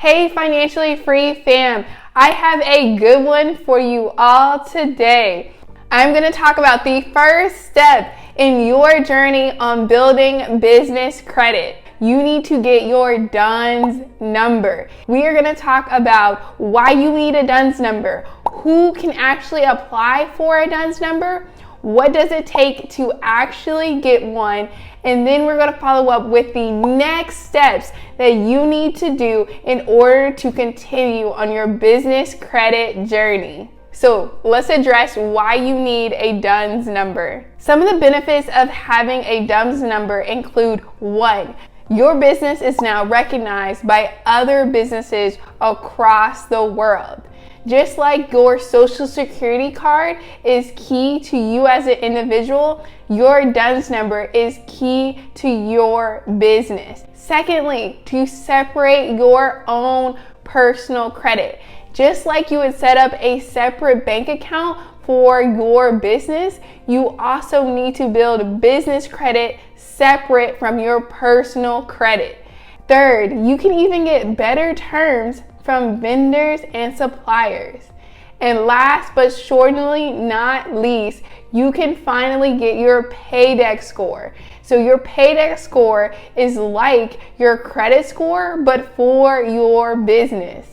Hey financially free fam, I have a good one for you all today. I'm going to talk about the first step in your journey on building business credit. You need to get your DUNS number. We are going to talk about why you need a DUNS number, who can actually apply for a DUNS number, what does it take to actually get one, and then we're going to follow up with the next steps that you need to do in order to continue on your business credit journey. So let's address why you need a DUNS number. Some of the benefits of having a DUNS number include: 1, your business is now recognized by other businesses across the world. Just like your social security card is key to you as an individual, your DUNS number is key to your business. Secondly, to separate your own personal credit. Just like you would set up a separate bank account for your business, you also need to build business credit separate from your personal credit. Third, you can even get better terms from vendors and suppliers. And last but surely not least, you can finally get your paydex score. So your paydex score is like your credit score, but for your business.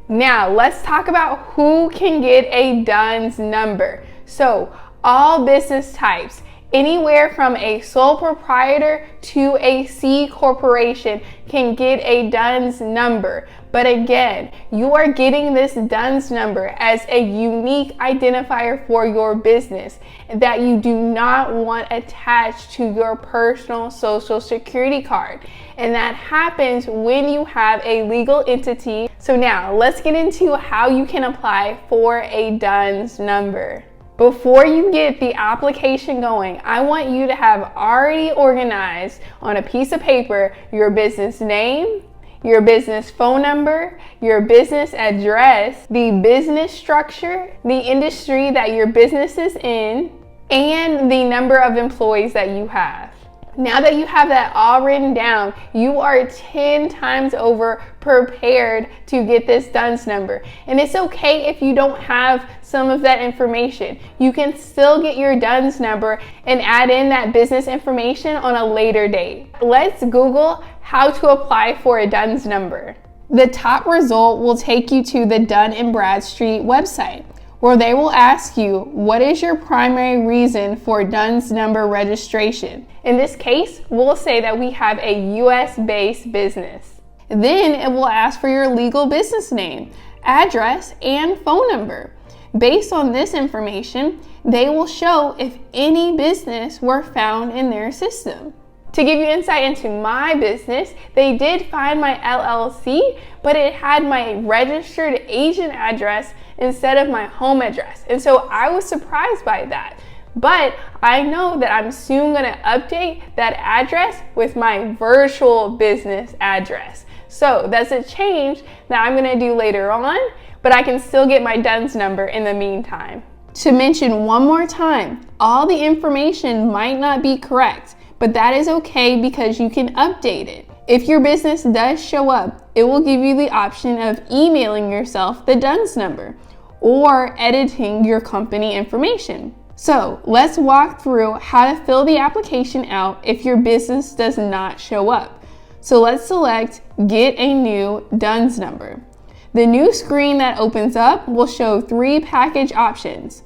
Now let's talk about who can get a DUNS number. So all business types, anywhere from a sole proprietor to a C corporation, can get a DUNS number. But again, you are getting this DUNS number as a unique identifier for your business that you do not want attached to your personal social security card. And that happens when you have a legal entity. So now let's get into how you can apply for a DUNS number. Before you get the application going, I want you to have already organized on a piece of paper your business name, your business phone number, your business address, the business structure, the industry that your business is in, and the number of employees that you have. Now that you have that all written down, you are 10 times over prepared to get this DUNS number. And it's okay if you don't have some of that information. You can still get your DUNS number and add in that business information on a later date. Let's Google how to apply for a DUNS number. The top result will take you to the Dun Bradstreet website, where they will ask you, what is your primary reason for DUNS number registration? In this case, we'll say that we have a US-based business. Then it will ask for your legal business name, address, and phone number. Based on this information, they will show if any business were found in their system. To give you insight into my business, they did find my LLC, but it had my registered agent address instead of my home address. And so I was surprised by that. But I know that I'm soon going to update that address with my virtual business address. So that's a change that I'm going to do later on, but I can still get my DUNS number in the meantime. To mention one more time, all the information might not be correct, but that is okay because you can update it. If your business does show up, it will give you the option of emailing yourself the DUNS number or editing your company information. So let's walk through how to fill the application out if your business does not show up. So let's select Get a New DUNS Number. The new screen that opens up will show 3 package options: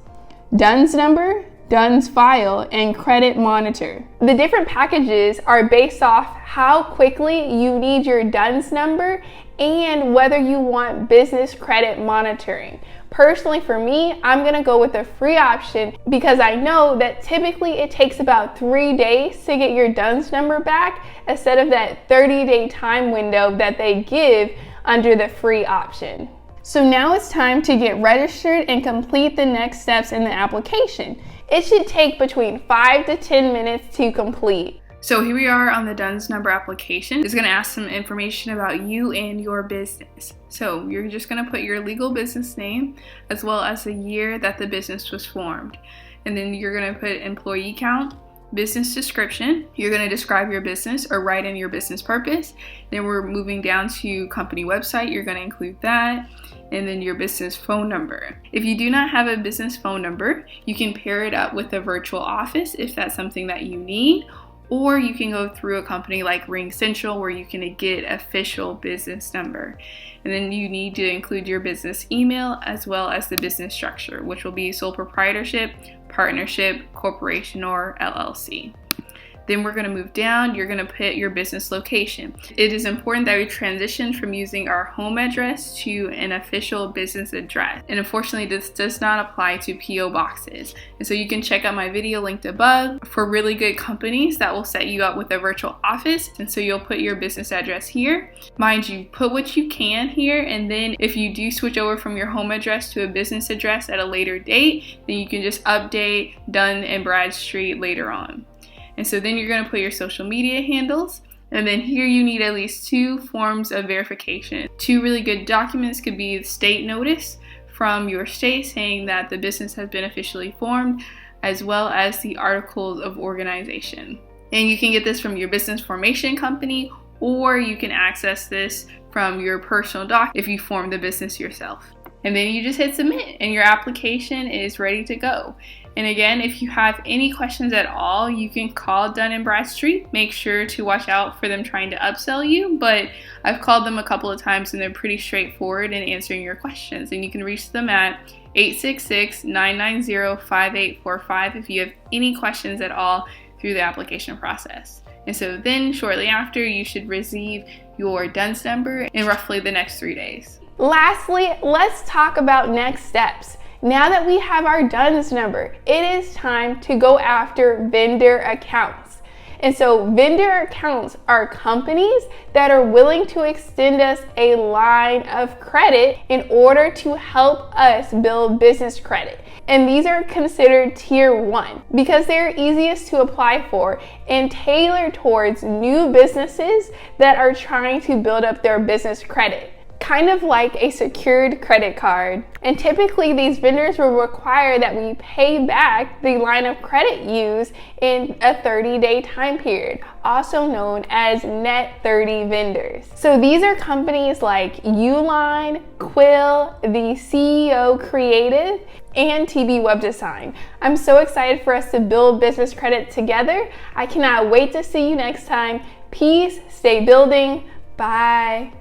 DUNS number, DUNS file, and credit monitor. The different packages are based off how quickly you need your DUNS number and whether you want business credit monitoring. Personally, for me, I'm gonna go with the free option because I know that typically it takes about 3 days to get your DUNS number back instead of that 30-day time window that they give under the free option. So now it's time to get registered and complete the next steps in the application. It should take between 5 to 10 minutes to complete. So here we are on the DUNS number application. It's going to ask some information about you and your business. So you're just going to put your legal business name as well as the year that the business was formed. And then you're going to put employee count, Business description, you're going to describe your business or write in your business purpose. Then we're moving down to company website, you're going to include that. And then your business phone number. If you do not have a business phone number, you can pair it up with a virtual office if that's something that you need, or you can go through a company like RingCentral where you can get official business number. And then you need to include your business email as well as the business structure, which will be sole proprietorship, partnership, corporation, or LLC. Then we're going to move down, you're going to put your business location. It is important that we transition from using our home address to an official business address. And unfortunately, this does not apply to PO boxes. And so you can check out my video linked above for really good companies that will set you up with a virtual office. And so you'll put your business address here. Mind you, put what you can here. And then if you do switch over from your home address to a business address at a later date, then you can just update Dun Bradstreet later on. And so then you're going to put your social media handles. And then here you need at least 2 forms of verification. 2 really good documents could be the state notice from your state saying that the business has been officially formed, as well as the articles of organization. And you can get this from your business formation company, or you can access this from your personal doc if you form the business yourself. And then you just hit submit and your application is ready to go. And again, if you have any questions at all, you can call Dun Bradstreet. Make sure to watch out for them trying to upsell you, but I've called them a couple of times and they're pretty straightforward in answering your questions. And you can reach them at 866-990-5845 if you have any questions at all through the application process. And so then shortly after, you should receive your DUNS number in roughly the next 3 days. Lastly, let's talk about next steps. Now that we have our DUNS number, it is time to go after vendor accounts. And so vendor accounts are companies that are willing to extend us a line of credit in order to help us build business credit. And these are considered tier 1 because they're easiest to apply for and tailored towards new businesses that are trying to build up their business credit. Kind of like a secured credit card. And typically these vendors will require that we pay back the line of credit used in a 30-day time period, also known as net 30 vendors. So these are companies like Uline, Quill, the CEO Creative, and TB Web Design. I'm so excited for us to build business credit together. I cannot wait to see you next time. Peace, stay building, bye.